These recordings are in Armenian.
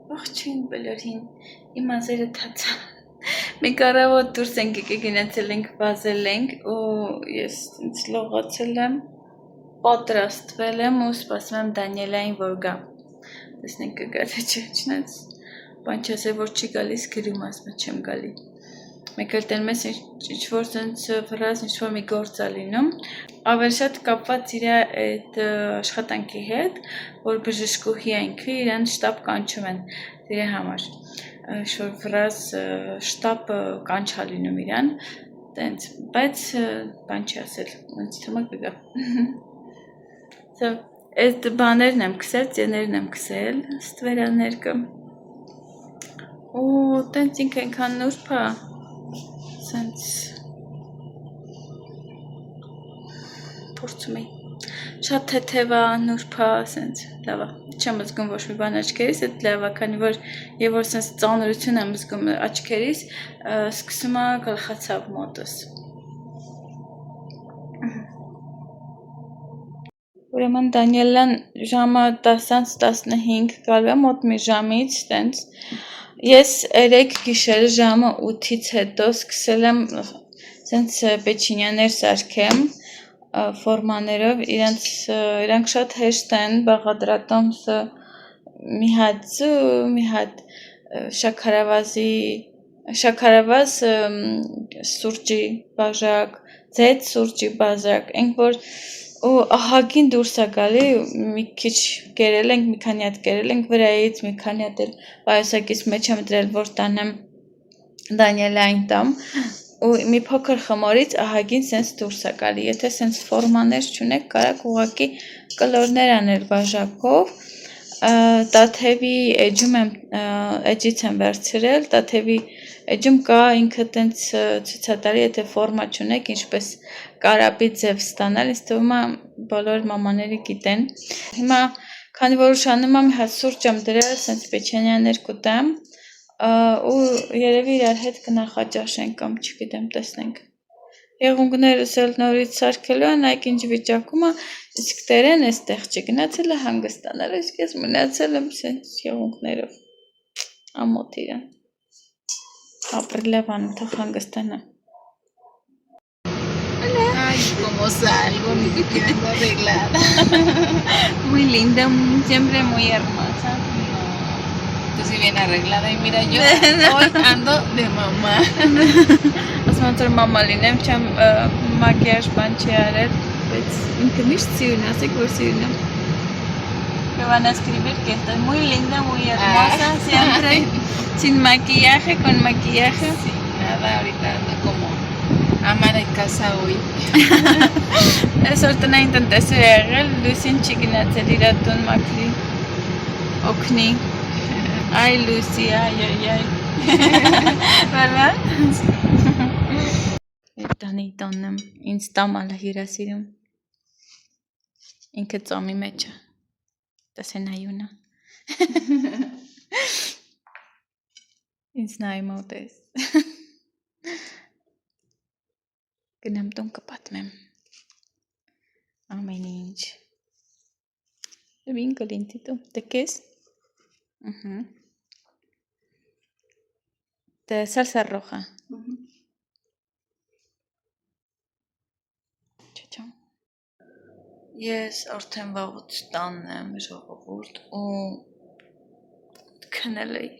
Ողջույն բոլորին, իմ ազերը թացա։ Մենք առավոտ դուրս ենք եկել գնացել ենք վազել ենք ու ես ինձ լողացել եմ, պատրաստվել եմ ու սպասում եմ Դանիելային, որ գա։ Տեսնենք կգա թե չէ, չնայած բան չասել, որ չի գալիս, գրում ասում չեմ գալի։ Մեկ էլ տենում ես ինչ-որ սենց վրազ ինչ-որ մի գործ ա լինում, ավելի շատ կապված իր այդ աշխատանքի հետ, որ բժշկուհի է ինքը, իրան շտապ կանչում են իր համար, ինչ-որ վրազ շտապ կանչ ա լինում իրան, տենց, բայց բան չի ասել, ինձ թվում է կգա։ Այդ բաներն եմ քսել, ծեներն եմ քսել, ստվերաներկը, ու տենց ինքը այնքան նուրբ ա, սենց փորձում էի, շատ թեթև ա, նուրբ ա, սենց լավ ա, չեմ զգում ոչ մի բան աչքերիս, այդ լավ ա, քանի որ եւ որ սենց ծանրություն եմ զգում աչքերիս, սկսում ա գլխացավ մոտս։ Ուրեմն Դանիելան ժամը 10:15 գալու է մոտ մի ժամից, տենց, ես 3 գիշերը ժամը 8-ից հետո սկսել եմ սենց պեչինյաներ սարքեմ ֆորմաներով, իրանք շատ հեշտ են, բաղադրատոմսը մի հատ ձու, մի հատ շաքարավազ սուրճի բաժակ, ձեթ սուրճի բաժակ, ենք որ ու ահագին դուրս ա գալի, մի քիչ կերել ենք, մի քանի հատ կերել ենք վրայից, մի քանի հատ էլ պայուսակից մեջ եմ դրել, որ տանեմ Դանիելային տամ, ու մի փոքր խմորից ահագին սենց դուրս ա գալի, եթե սենց ֆորմաներ չունեք, կարաք ուղղակի կլորներ անել բաժակով, տաթևի էջից եմ վերցրել, տաթևի էջում կա ինքը տենց ցույցատալի, եթե ֆորմա չունեք, ինչպես կարապի ձև ստանալ, ինձ թվում է բոլոր մամաները գիտեն։ Հիմա, քանի որ ուշանում եմ, հատ սուրճ եմ դրել, սենց պեչենյաներ կուտեմ, ու երևի իրար հետ կնախաճաշենք կամ չգիտեմ, տեսնենք։ Եղունգներս էլ նորից սարքելու են, այք ինչ վիճակում է, իսկ տերեն էստեղ չգնացել է հանգստանալ, իսկ ես մնացել եմ սենց եղունգներով, ամոթ իրան, ապրիլև անթող հանգստանա։ Ay, como salgo, ni siquiera ando arreglada. Muy linda, siempre muy hermosa. Tú sí bien arreglada y mira, yo hoy ando de mamá. Ասում եմ, որ մամա լինեմ, չեմ մակիաժ բան չի արել, բայց ինքը միշտ սիրուն, ասեք, որ սիրուն եմ։ Me van a escribir que estoy muy linda, muy hermosa, siempre sin maquillaje, con maquillaje. Sí, nada, ahorita ando como ama de casa hoy. Այսօր տնային տնտեսը եղել, Լուսին չի գնացել իր տուն մաքրի, օգնի, այ Լուսի, այ, վալա։ Այդ տանի տոնն եմ, ինձ տամալը հիրասիրում, ինքը ծոմի մեջ է, տասեն այունը, ինձ նայի մոտես, գնամ տուն կպատմեմ, ամեն ինչ, վին կլինտի տու, տկես, de salsa roja. Չաչամ։ Ես արդեն վաղուց տանն եմ ժողովուրդ ու քնել էի։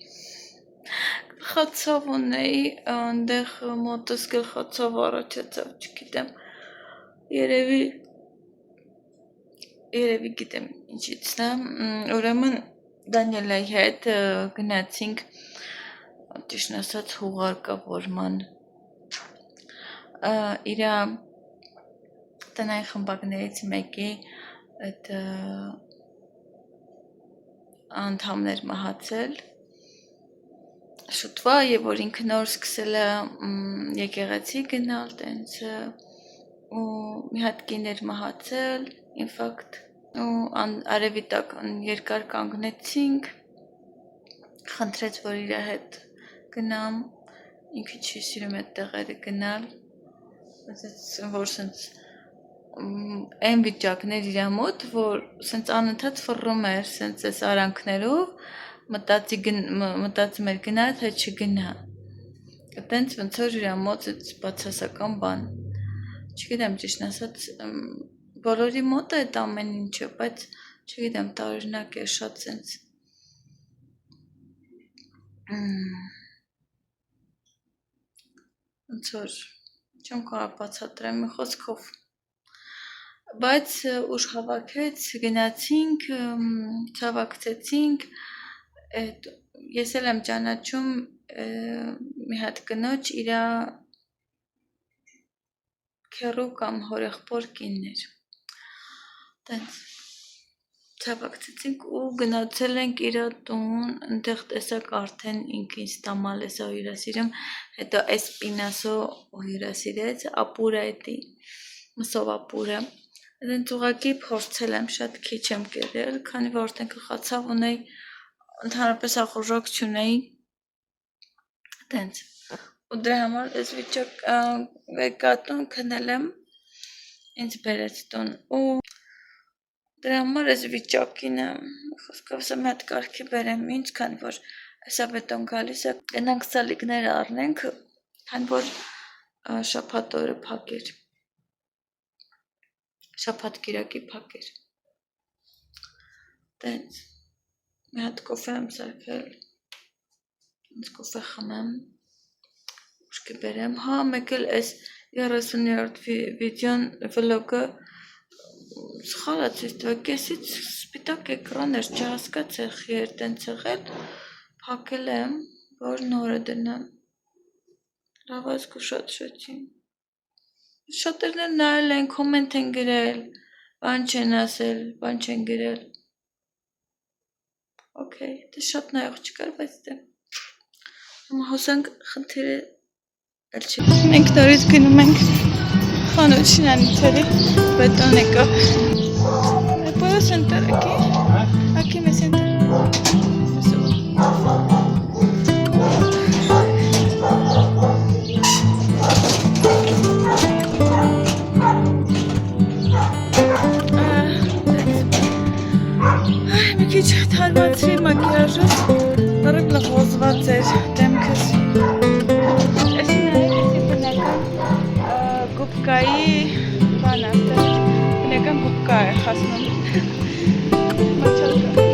Գլխացավ ունեի, այնտեղ մոտս գլխացավ առաջացավ, չգիտեմ։ Երևի գիտեմ ինչից է։ Ուրեմն Դանիելայի հետ գնացինք ճիշտն ասած հուղարկավորման իրա տնային խմբակներից մեկի այդ անդամներ մահացել շուտվա եւ որ ինքը նոր սկսել է եկեղեցի գնալ տենց ու մի հատ կիներ մահացել ինֆակտ ու արևի տակ երկար կանգնեցինք խնդրեց որ իր հետ գնամ ինքը չի սիրում այդ տեղերը գնալ որ սենց այն վիճակներ իր մոտ որ սենց անընդհատ ֆռում էր սենց այս արանքներով մտածում էր գնա թե չգնա։ Այտենց ոնց որ իր մոտից բացասական բան։ Չգիտեմ ճիշտ ասած, բոլորի մոտ է այդ ամեն ինչը, բայց չգիտեմ, տարօրինակ է շատ sense։ Ոնց որ չեմ կարող բացատրեմ մի խոսքով։ Բայց ուժ հավաքեց, գնացինք, ցավակցեցինք, ես էլ եմ ճանաչում մի հատ կնոջ իր քեռու կամ հորեղբոր կիններ։ Տենց ցավակցեցինք ու գնացել ենք իր տուն, այնտեղ տեսակ արդեն ինքը ինձ տամալես հյուրասիրում, հետո էսպինասո հյուրասիրեց, ապուրը էդի, մսով ապուրը։ Այդենց ուղղակի փորձել եմ, շատ քիչ եմ կերել, քանի որ արդեն գլխացավ ունեի, ընդհանրապես ախորժակ չունեի, տենց։ Ու դրա համար ես վիճակ եկա տուն, քնել եմ, ինձ բերեց տուն, ու դրա համար ես վիճակին եմ, խոսքով սա մի հատ կարգի բերեմ ինձ, քանի որ այսա բետոն գալիս է, գնանք սալիկներ առնենք, քանի որ շաբաթ օրը փակ էր, շաբաթ կիրակի փակ էր, տենց, մի հատ կոֆե եմ սարքել, ինձ կոֆե խմեմ, ուշքի բերեմ, հա, մեկ էլ այս 30-րդ վիդեոն վլոգը սխալ է ցույց տվել, կեսից սպիտակ էկրան էր, չհասկացա խի էր տենց եղել, փակել եմ, որ նորը դնեմ, լավ ազգու շատ շոթին, շատերն էլ նայել են, կոմենտ են գրել, բան չեն ասել, բան չեն գրել, օքեյ, դե շատ նայող չկար, բայց դե, հիմա հոսանք խնդիրը էլ չի։ Մենք նորից գնում ենք խանութ շինանյութերի, բետոն եկավ, puedo sentar aquí? Aquí me siento. Մի քիչ թարմացրի մակիաժը, դեռ լղոզված էր դեմքս։ Էսի նայեք, էսի բնական գուբկայի բան ասել, բնական գուբկա է խասնում։ Մաչալկա։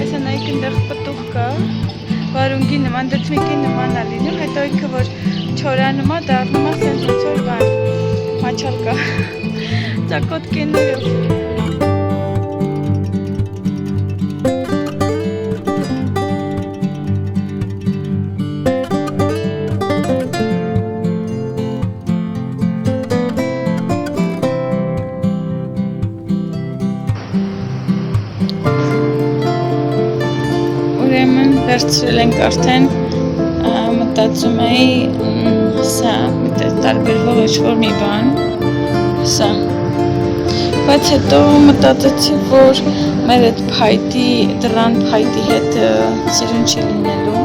Էսա նայեք ընդեղ պտուղ կա, վարունգի նման, դրթմիկի նման է լինում, հետո ինքը որ չորանում է, դառնում է սենց ոնց որ բան, մաչալկա, ծակոտկիներով։ Վերցրել ենք արդեն, մտածում էի, սա, տարբերվող ինչ-որ մի բան, սա, բայց հետո մտածեցի, որ մեր այդ փայտի, դրան փայտի հետ սիրուն չի լինելու,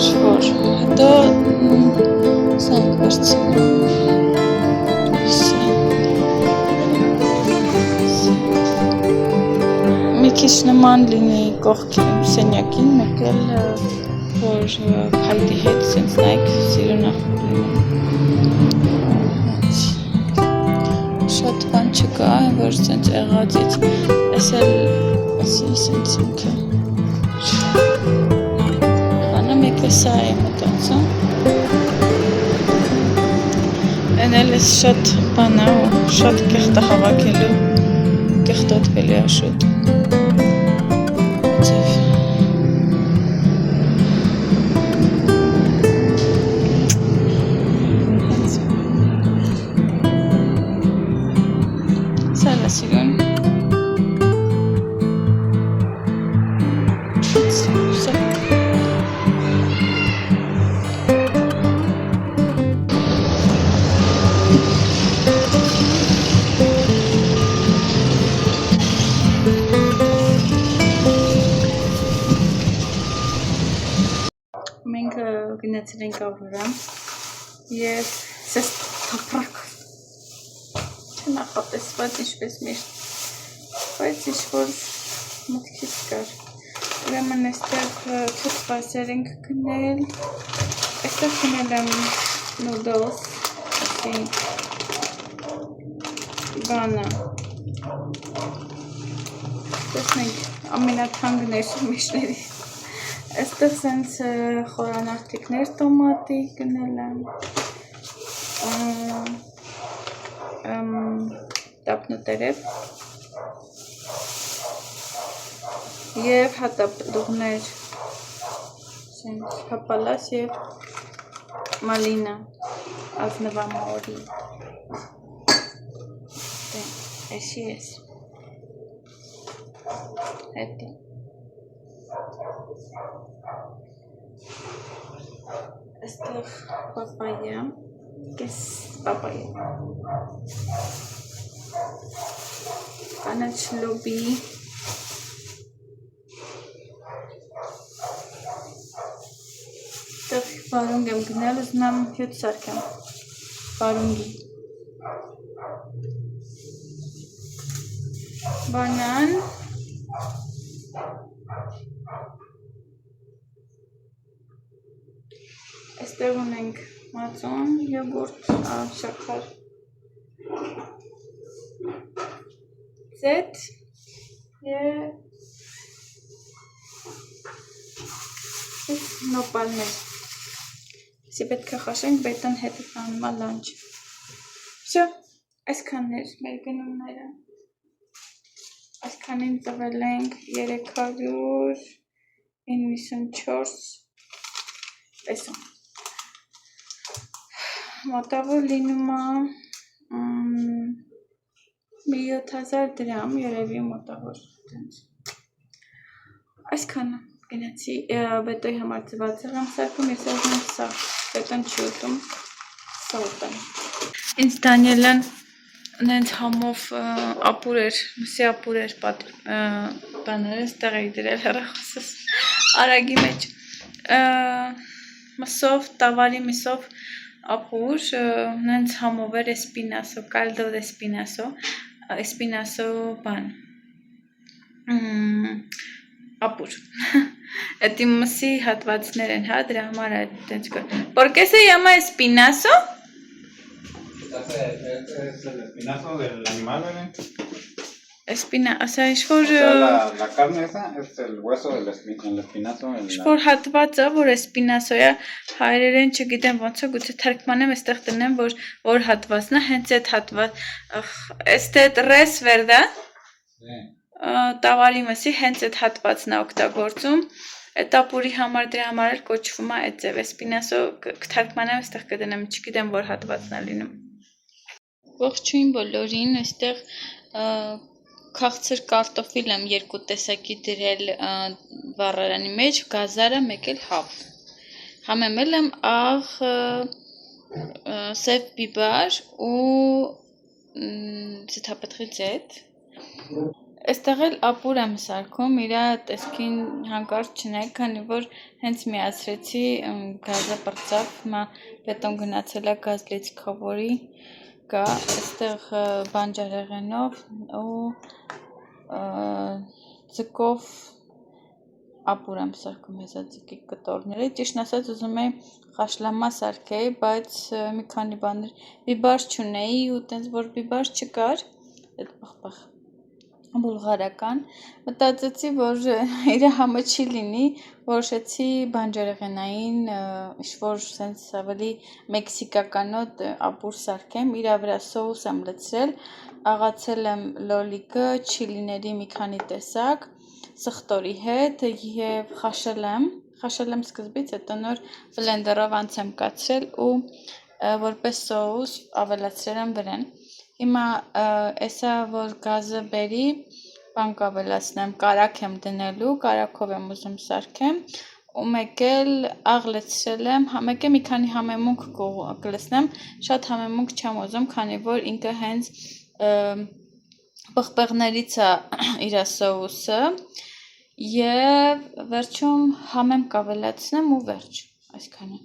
շվոր, հետո սա ենք վերցնում, մի քիչ նման լինի կողքի սենյակին, մեկ էլ որ փայտի հետ սենց նայք սիրունախոր լինի։ Շատ բան չկա, որ սենց եղածից, ես էլ սենց ինքը։ Բանը մեկ է սա է մտածում։ Են էլ ես շատ բան է ու շատ կեղտը հավաքելու, կեղտոտվելի է շուտ։ Սիրուն մենք գնացել ենք Ավրորա և սես թապրակ չնախատեսված ինչպես միշտ, բայց ինչ-որ մտքից կար։ Ուրեմն այստեղ թթվածեր ենք գնել, այստեղ գնել եմ նուդլս, ասի բանը, տեսնենք ամենաթանկներ մեջների, այստեղ սենց խորանարդիկներ տոմատի գնել եմ, տապնուտերև և հատապլուղներ, հապալաս և մալինա, ազնվամորի, էսի ես, հետի, այստեղ պապայա, կես պապայա, կանաչ լոբի, այստեղ բարունգ եմ գնել, ուզում եմ հյութ սարքեմ, բարունգի, բանան, այստեղ ունենք մածուն, յոգուրտ, շաքար, ձեթ և նոպալներ, սի պետք է խաշենք բետոն հետը տանմա լանչ, վսյո, այսքաններ մեր գնումները, այսքանին տվել ենք 394 պեսո, մոտավոր լինում է մի 7000 դրամ, երևի մոտավոր, այսքանը գնացի բետոյի համար ծվածեղ եմ սարքում, ես ուզում եմ սա բետոն չի ուտում, սա ուտեմ, ինձ Դանիելան նենց համով ապուր էր, մսի ապուր էր բաները ստեղ էի դրել հեռախոսս արագի մեջ, մսով, տավարի միսով ապուր, նենց համով էր էսպինասո, կալդո էսպինասո բան, ապուր, էտի մսի հատվածներ են, հա, դրա համար է տենց կոր, ¿por qué se llama espinazo? Es el espinazo del animal, ¿verdad? Espina, o sea, ինչ-որ La carne esa es el hueso del espinazo. Ինչ-որ հատվածը, որ էսպինասո է, հայերեն չգիտեմ ոնց է, գուցե թարգմանեմ, այստեղ տնեմ, որ հատվածն է, հենց այդ հատված, este res, ¿verdad? Տավարի մսի հենց այդ հատվածն է օգտագործում, այդ ապուրի համար դրա համար էլ կոչվում է այդ ձև, էսպինասո կթարգմանեմ, այստեղ կդնեմ, չգիտեմ որ հատվածն է լինում։ Ողջույն բոլորին, այստեղ քաղցր կարտոֆիլ եմ երկու տեսակի դրել վառարանի մեջ, գազարը մեկ էլ հավ։ Համեմել եմ աղ սև բիբար ու ձիթապտղի ձեթ։ Այստեղ էլ ապուր եմ սարքում, իրա տեսքին հանկարծ չնայեք, քանի որ հենց միացրեցի գազը պրծավ, հիմա բետոն գնացել է գազ լիցքավորի կա, այստեղ բանջարեղենով ու ձկով ապուր եմ սարքում հեզաձկի կտորների, ճիշտ ասած ուզում էի խաշլամա սարքեի, բայց մի քանի բաներ բիբար չունեի ու տենց որ բիբար չկար, այդ պղպղ բուլղարական, մտածեցի, որ իր համը չի լինի, որոշեցի բանջարեղենային, ինչ-որ սենց ավելի մեքսիկականոտ ապուր սարքեմ, իրա վրա սոուս եմ լցրել, աղացել եմ լոլիկը, չիլիների մի քանի տեսակ, սխտորի հետ և խաշել եմ սկզբից, հետո նոր բլենդերով անց եմ կացրել ու որպես սոուս ավելացրել եմ վրան։ Հիմա էսա որ գազը բերի, բան կավելացնեմ, կարակ եմ դնելու, կարակով եմ ուզում սարքեմ ու մեկ էլ աղ լցրել եմ, մեկ է մի քանի համեմունք կլցնեմ, շատ համեմունք չեմ ուզում, քանի որ ինքը հենց պղպեղներից է իր սոուսը և վերջում համեմ կավելացնեմ ու վերջ, այսքանը։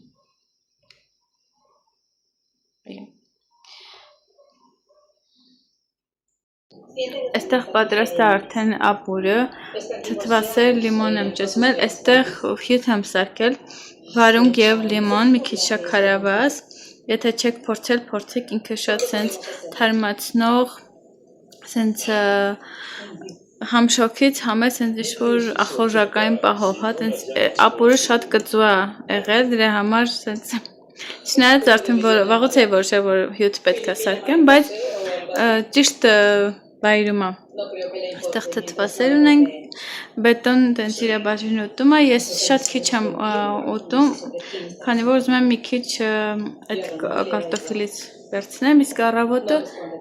Այստեղ պատրաստ է արդեն ապուրը, թթվասեր լիմոն եմ ճզմել, այստեղ հյութ եմ սարքել, վարունգ եւ լիմոն, մի քիչ շաքարավազ, եթե չեք փորձել, փորձեք, ինքը շատ սենց թարմացնող, սենց համ շոքից, համ էլ սենց ինչ-որ ախորժակային պահով, հա, սենց ապուրը շատ կծու է եղել, դրա համար սենց չնայած արդեն վաղուց էի որոշել, որ հյութ պետք է սարքեմ, բայց ճիշտ վայրում է։ Այստեղ թթվասեր ունենք, բետոն տենց իր բաժին ուտում է, ես շատ քիչ եմ ուտում, քանի որ ուզում եմ մի քիչ այդ կարտոֆիլից վերցնեմ, իսկ առավոտը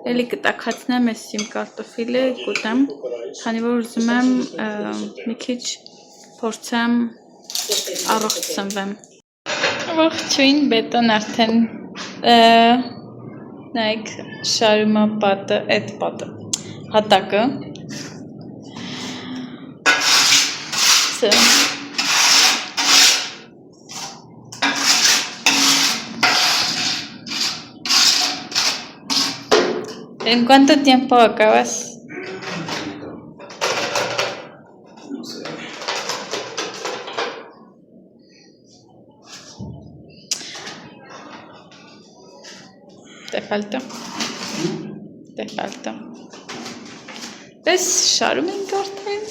էլի կտաքացնեմ այս իմ կարտոֆիլը, կուտեմ, քանի որ ուզում եմ մի քիչ փորձեմ առողջ սնվեմ։ Ողջույն, բետոն արդեն նայեք շարում է պատը, այդ պատը, հատակը։ ¿En cuánto tiempo acabas? ¿Te falta? Te falta. ¿Ves? Շարում ենք արդեն։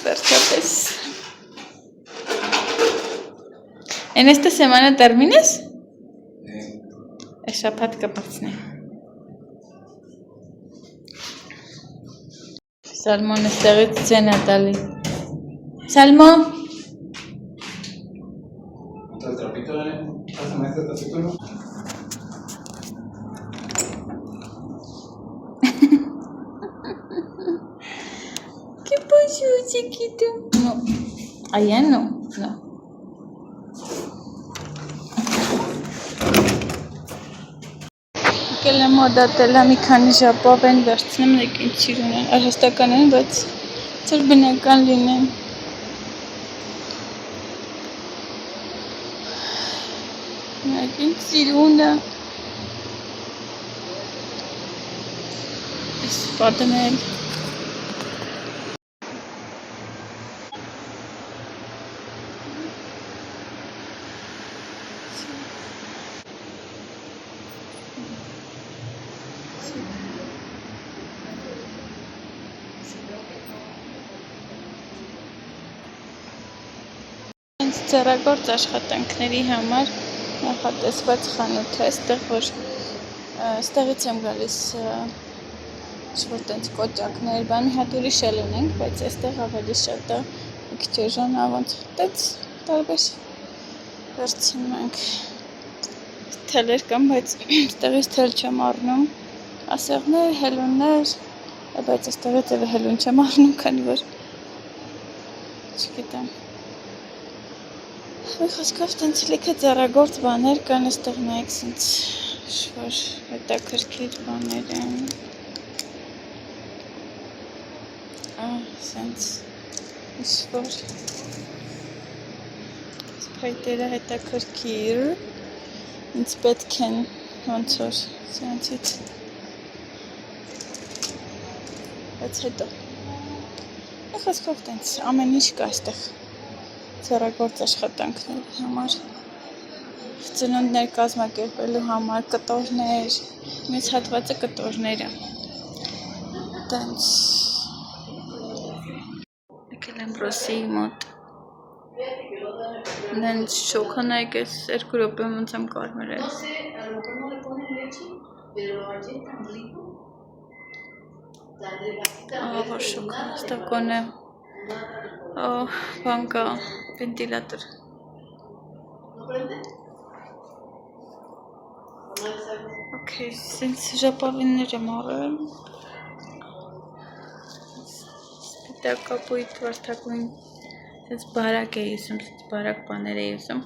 Վերջապես։ ¿En esta semana terminas? Շաբաթ կբացնի։ Սալմոն էստեղից ձեն է տալի։ Սալմո։ ¿Qué pasó, chiquito? No. Allá no. No. Եկել եմ օդատելա մի քանի ժապով են վերցնեմ նեկին ծիրուն են, արհաստական են, բայց ծր բնական լինեն։ Նեկին ծիրուն է։ Ես պատն էլ։ Ձեռագործ աշխատանքների համար նախատեսված խանութ է, այստեղ որ այստեղից եմ գալիս ինչ-որ տենց կոճակներ, բան մի հատ ուրիշ էլ ունենք, բայց այստեղ ավելի շատ է, մի քիչ էժան ա, ոնց տենց տարբեր վերցնում ենք թելեր կան, բայց այստեղից թել չեմ առնում, ասեղներ, հելուններ, բայց այստեղից էլ հելուն չեմ առնում, քանի որ չգիտեմ Մի խոսքով տենց լիքը ձեռագործ բաներ կան, այստեղ նայեք սենց շոր հետաքրքիր բաներ են։ Սենց ինչ-որ սպայտերը հետաքրքիր, ինձ պետք են ոնց որ սենցից։ Բայց հետո։ Մի խոսքով տենց ամեն ինչ կա այստեղ։ Ձեռագործ աշխատանքների համար, ծնունդներ կազմակերպելու համար, կտորներ, մեծ հատվածը կտորները, տենց, եկել եմ Ռոսիի մոտ, նենց շոքանայք ես 2 րոպե ոնց եմ կարմրել, որ շոքա, ստակոն է, բան կա, վենտիլատոր, Okay, սենց ժապավիններ եմ առել, սպիտակապույտ վարդակույն, սենց բարակ է ուսում, բարակ բաներ է ուսում,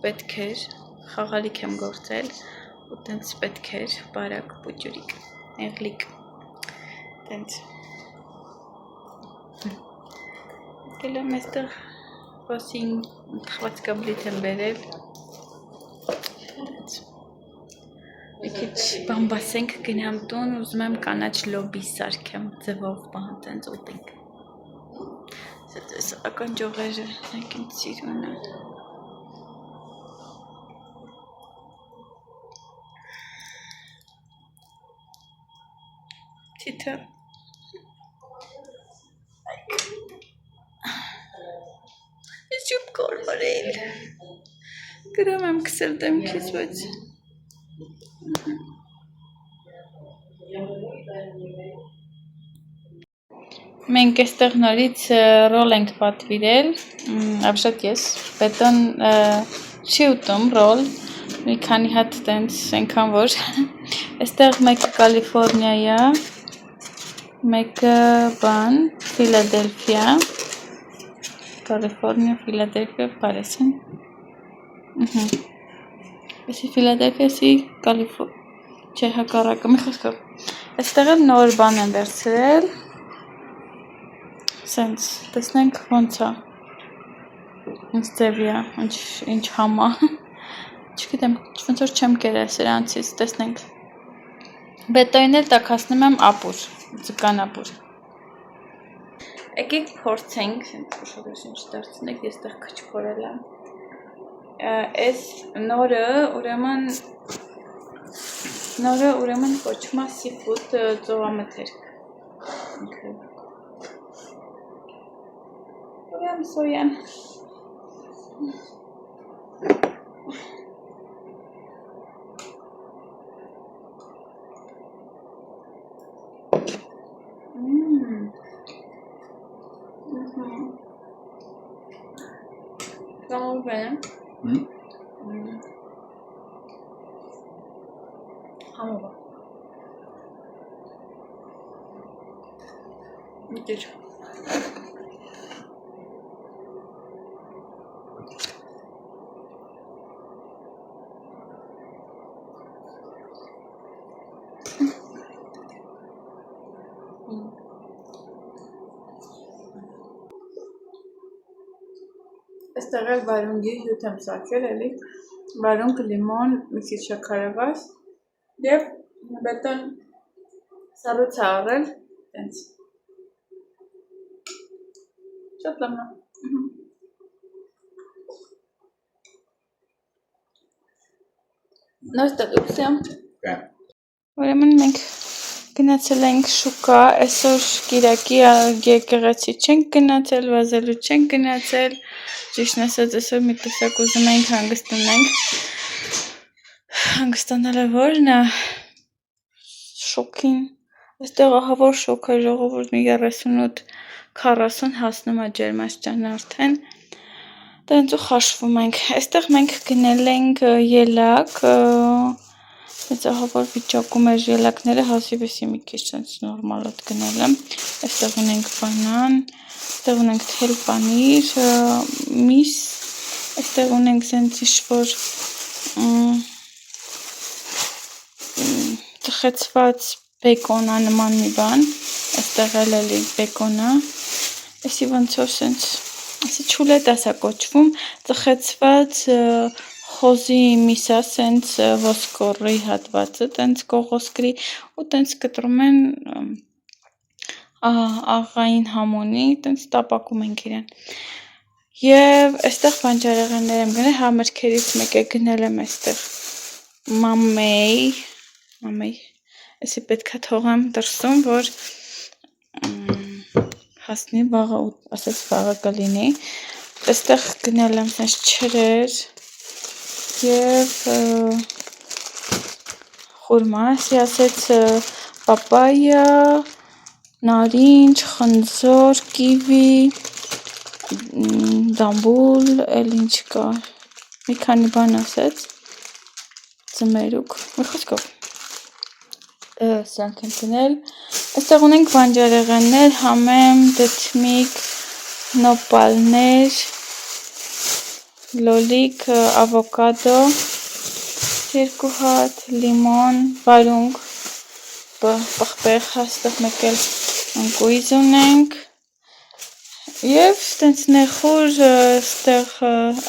պետք էր, խաղալիք եմ գործել, ու տենց պետք էր, բարակ, պուջուրիկ, էղլիկ, տենց, եկել եմ այստեղ Ռոսին թխվածքաբլիթ եմ բերել, մի Քիչ բամբասենք գնամ տուն, ուզում եմ կանաչ լոբի սարքեմ, ձևով բան տենց ուտենք։ Սակայն ջողերը, նայեք ինձ սիրունը։ Թիթը։ Իջուպ կորմարել։ Գրամ եմ կսել դեմքից, բայց մենք այստեղ նորից ռոլ ենք պատվիրել, ապշատ ես, բետոն չի ուտում ռոլ, մի քանի հատ տենց ենքան որ, այստեղ մեկը կալիվորնիա, մեկը բան, Ֆիլադելֆիա, Կալիվորնիա, Ֆիլադելֆիա, բարես են, Էսի Ֆիլադելֆիա, էսի Կալիվորնիա, չէ հակառակը, մի խոսքով, այստեղ էլ նոր բան են վերցրել, Սենց, տեսնենք ոնց է, ինձ ձևի է, ինչ համա, չգիտեմ, ոնց որ չեմ կերել սրանցից, տեսնենք, բետոին էլ տաքացնում եմ ապուր, ձկան ապուր, եկեք փորձենք, ուշադրություն չդարձնեք, ես տեղ քչքորել եմ, այս նորը ուրեմն կոչվում է seafood ծովամթերք, Ուրեմ սոյան, Կամով բեն եմ, համով է, միտիր, Այստեղ էլ վարունգի հյութ եմ սարքել, էլի վարունգ, լիմոն, մի քիչ շաքարավազ և բետոն սառույց է առել, տենց, շատ լավն է, նոր ստատուկսիա, ուրեմն մենք գնացել ենք շուկա, այսօր կիրակի եկեղեցի չենք գնացել, վազելու չենք գնացել, ճիշտն ասած այսօր մի տեսակ ուզում ենք հանգստանալը որն է, շոքին, այստեղ ահա որ շոք է ժողովուրդ մի 38-40 հասնում է ջերմաստիճանը արդեն, տենց ու խաշվում ենք, այստեղ մենք գնել ենք ելակ, Այս ահա որ վիճակում էր ելակները հազիվեսի մի քիչ նորմալոտ գնել եմ, այստեղ ունենք բանան, այստեղ ունենք թել պանիր, միս, այստեղ ունենք սենց ինչ-որ ծխեցված բեկոնա նման մի բան, այստեղ էլի բեկոնա, այսի ոնց որ սենց, այսի չուլետ ասա կոչվում, ծխեցված խոզի միսա սենց ոսկորի հատվածը, տենց կողոսկրի ու տենց կտրում են աղային համոնի, տենց տապակում ենք իրեն։ Եվ այստեղ բանջարեղեններ եմ գնել, համերքերից մեկ է գնել եմ այստեղ մամեի, այսի պետք է թողեմ դրսում, որ հասնի վաղը, ասեց վաղը կլինի, այստեղ գնել եմ սենց չրեր, և խուրմա, ասի ասեց պապայա, նարինջ, խնձոր, կիվի, դամբուլ, էլ ինչ կա, մի քանի բան ասեց, ձմերուկ, մի խոսքով, սրանք են գնել, այստեղ ունենք բանջարեղեններ, համեմ, դթմիկ, նոպալներ, լոլիկ, ավոկադո, 2 հատ, լիմոն, վարունգ, պղպեղ, այստեղ մեկ էլ ընկույզ ունենք, և տենց նեխուր, այստեղ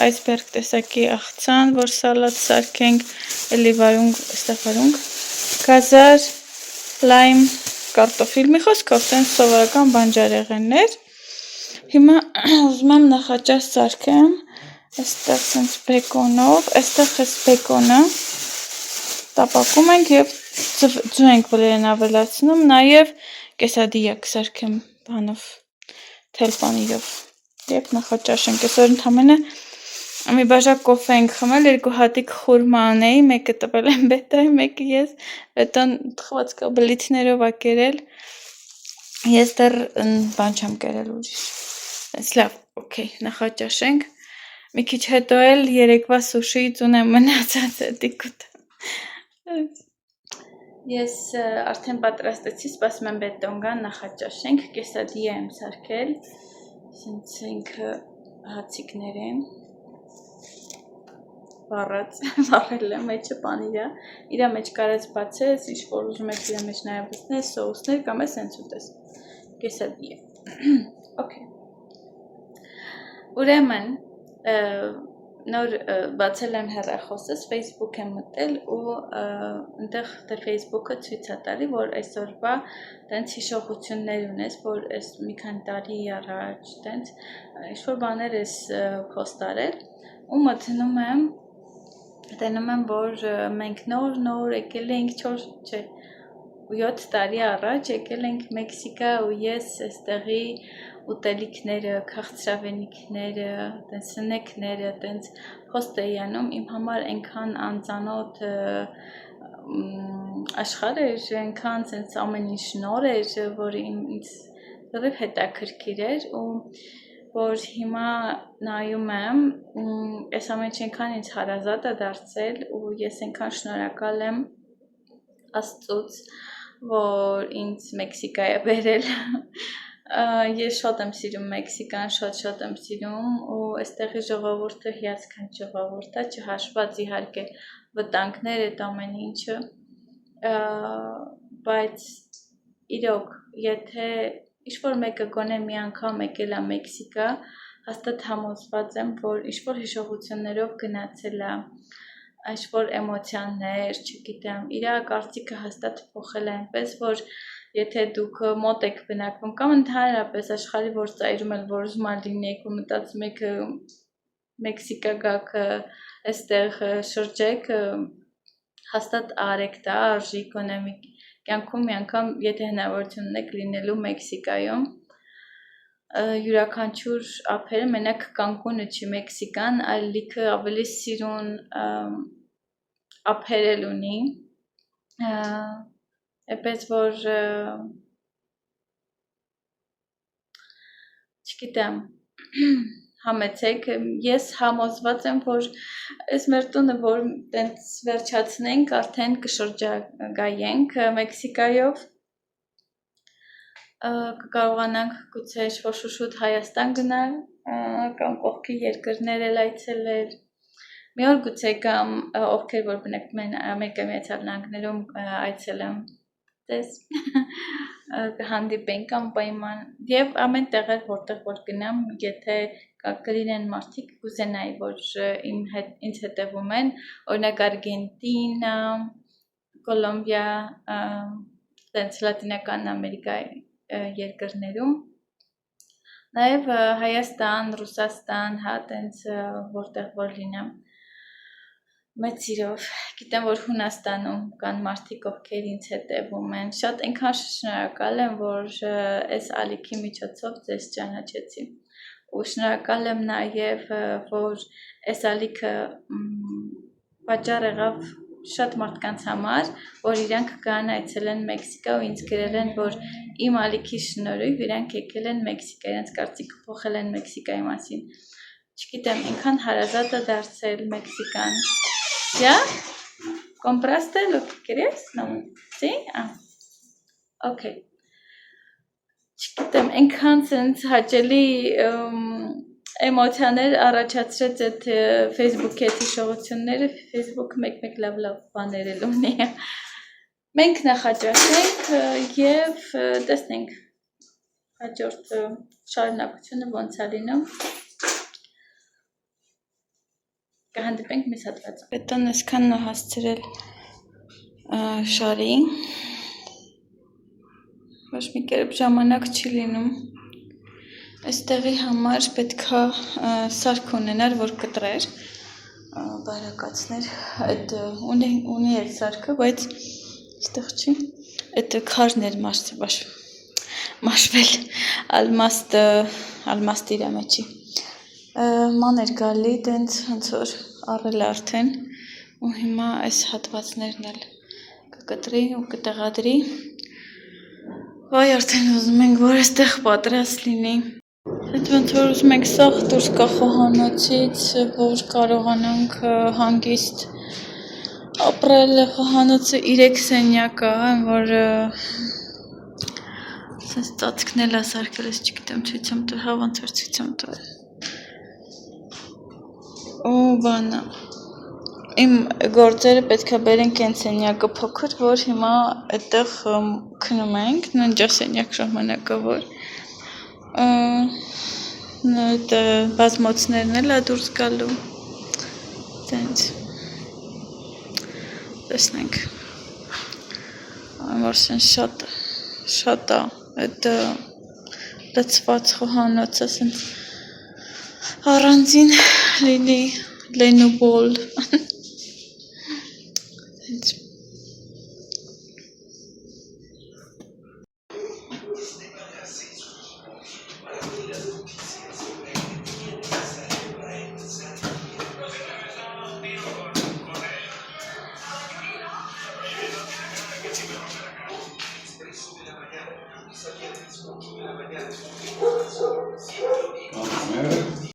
այսբերգ տեսակի աղցան, որ սալատ սարքենք, էլի վարունգ, այստեղ վարունգ, գազար, լայմ, կարտոֆիլ, մի խոսքով տենց սովորական բանջարեղեններ։ Հիմա ուզում եմ նախաճաշ սարքեմ, այստեղ սենց բեկոնով, այստեղ էս բեկոնը տապակում ենք և ձու ենք վլերեն ավելացնում, նաև կեսադիակ սարքեմ բանով, թելպանիրով և նախաճաշ ենք, այսօր ընդամենը մի բաժակ կոֆե ենք խմել, 2 հատիկ խուրմա անեի, մեկը տվել եմ բետայի, մեկը ես, բետան թխվածքա բլիթներով ա կերել, ես դեռ բան չեմ կերել ուրիշ, այս լավ, օքեյ, նախաճաշ ենք, մի քիչ հետո էլ երեկվա սուշիից ունեմ մնացած դիկուտ, ես արդեն պատրաստեցի, սպասում եմ բետոն գան, նախաճաշ ենք, կեսադիա եմ սարքել, սենց ինքը հացիկներ են, վառել եմ, մեջը պանիրա, իրա մեջ կարեց բացես, ինչ-որ ուզում եք իրա մեջ նաև բցնել, սոուսներ կամ է սենց ուտես, կեսադիա, օքեյ, ուրեմն, նոր բացել եմ հեռախոսս, Facebook եմ մտել ու ընդեղ դե Facebook-ը ցույց է տալի, որ այսօրվա տենց հիշողություններ ունես, որ այս մի քանի տարի առաջ տենց ինչ-որ բաներ ես post արել ու մտնում եմ տենում եմ, որ մենք նոր եկել ենք 7 տարի առաջ եկել ենք Մեքսիկա ու ես այստեղի ուտելիքները, քաղցրավենիքները, տենց սնեկները, տենց post էի անում, իմ համար այնքան անծանոթ աշխարհ էր, այնքան տենց ամեն ինչ նոր էր, որ ինձ լրիվ հետաքրքիր էր ու որ հիմա նայում եմ, այս ամեն ինչ այնքան ինձ հարազատ է դարձել ու ես այնքան շնորհակալ եմ Աստծուց, որ ինձ Մեքսիկա է բերել, ես շատ եմ սիրում Մեքսիկան, շատ եմ սիրում ու այստեղի ժողովուրդը հիասքանչ ժողովուրդ է, չհաշված իհարկե վտանգներ այդ ամեն ինչը, բայց իրոք, եթե ինչ-որ մեկը գոնե մի անգամ եկել է Մեքսիկա, հաստատ համոզված եմ, որ ինչ-որ հիշողություններով գնացել է, ինչ-որ էմոցիաներ, չգիտեմ, իրա կարծիքը հաստատ փոխել է այնպես, որ եթե դուք մոտ եք բնակվում կամ ընդհանրապես աշխարհի որ ծայրում էլ որ ուզում լինեք ու մտածում եք Մեքսիկա գաք այստեղ շրջեք, հաստատ արեք դա, արժի գոնե մի կյանքում մի անգամ, եթե հնարավորություն ունեք լինելու Մեքսիկայում, յուրաքանչյուր ափերը, մենակ Կանկունը չի Մեքսիկան, այլ լիքը ավելի սիրուն ափեր էլ ունի, էպես որ չգիտեմ, համեցեք, ես համոզված եմ, որ այս մեր տունը, որ տենց վերջացնենք, արդեն կշրջագայենք Մեքսիկայով, կկարողանանք գուցե ինչ-որ շուշուտ Հայաստան գնալ, կամ կողքի երկրներ էլ այցելել, մի օր գուցե կամ ովքեր որ բնակվում են Ամերիկայի Միացյալ Նահանգներում այցելեմ տես, կհանդիպենք անպայման և ամեն տեղեր որտեղ որ գնամ, եթե կլինեն մարդիկ կուզենայի, որ ինձ հետևում են, օրինակ Արգենտինա, Կոլոմբիա, տենց Լատինական Ամերիկայի երկրներում, նաև Հայաստան, Ռուսաստան, հա, տենց որտեղ որ լինեմ, մեծ սիրով, գիտեմ, որ Հունաստանում կան մարդիկ, ովքեր ինձ հետևում են, շատ այնքան շնորհակալ եմ, որ այս ալիքի միջոցով ձեզ ճանաչեցի ու շնորհակալ եմ նաև, որ այս ալիքը պատճառ եղավ շատ մարդկանց համար, որ իրանք կան այցելեն Մեքսիկա ու ինձ գրել են, որ իմ ալիքի շնորհիվ իրանք եկել են Մեքսիկա, իրենց կարծիքը փոխել են Մեքսիկայի մասին, չգիտեմ, այնքան հարազատ է դարձել Մեքսիկան, ¿Ya? ¿Compraste lo que querías? No. ¿Sí? Ah. Ok. Չգիտեմ, այնքան սենց հաճելի էմոցիաներ առաջացրեց այդ Facebook-ի այդ հիշողությունները, Facebook-ը մեկ լավ բաներ էլ ունի։ Մենք նախաճաշենք և տեսնենք հաջորդ շարունակությունը ոնց է լինում։ Կհանդիպենք մյուս հատվածում։ Պետք է այսքան հասցրել շարի։ Ոչ մի կերպ ժամանակ չի լինում։ Այստեղի համար պետքա սարք ունենար, որ կտրեր, բարակացներ, այդ ունի այդ սարքը, բայց այստեղ չի, այդ քարներ մաշվել, ալմաստ իրա մեջի, ման էր գալի, դենց հենց որ առել արդեն, ու հիմա այս հատվածներն էլ կկտրի ու կտեղադրի, վայ արդեն ուզում ենք, որ այստեղ պատրաստ լինի, այդ ոնց որ ուզում ենք սաղ դուրս կա խոհանոցից, որ կարողանանք հանգիստ ապրել, խոհանոցը 3 սենյակ է, որ սենց ծածկնել է սարքել, ես չգիտեմ ցույց եմ տվել, հա ոնց որ ցույց եմ տվել։ Ու բանը, իմ գործերը պետքա բերենք այն սենյակը փոքր, որ հիմա այդտեղ քնում ենք, ննջա սենյակ ժամանակավոր, այդ բազմոցներն էլ է դուրս գալու, տենց, տեսնենք, որ սենց շատ է, այդ լծված խոհանոցը սենց առանձին լինի լենուբոլ,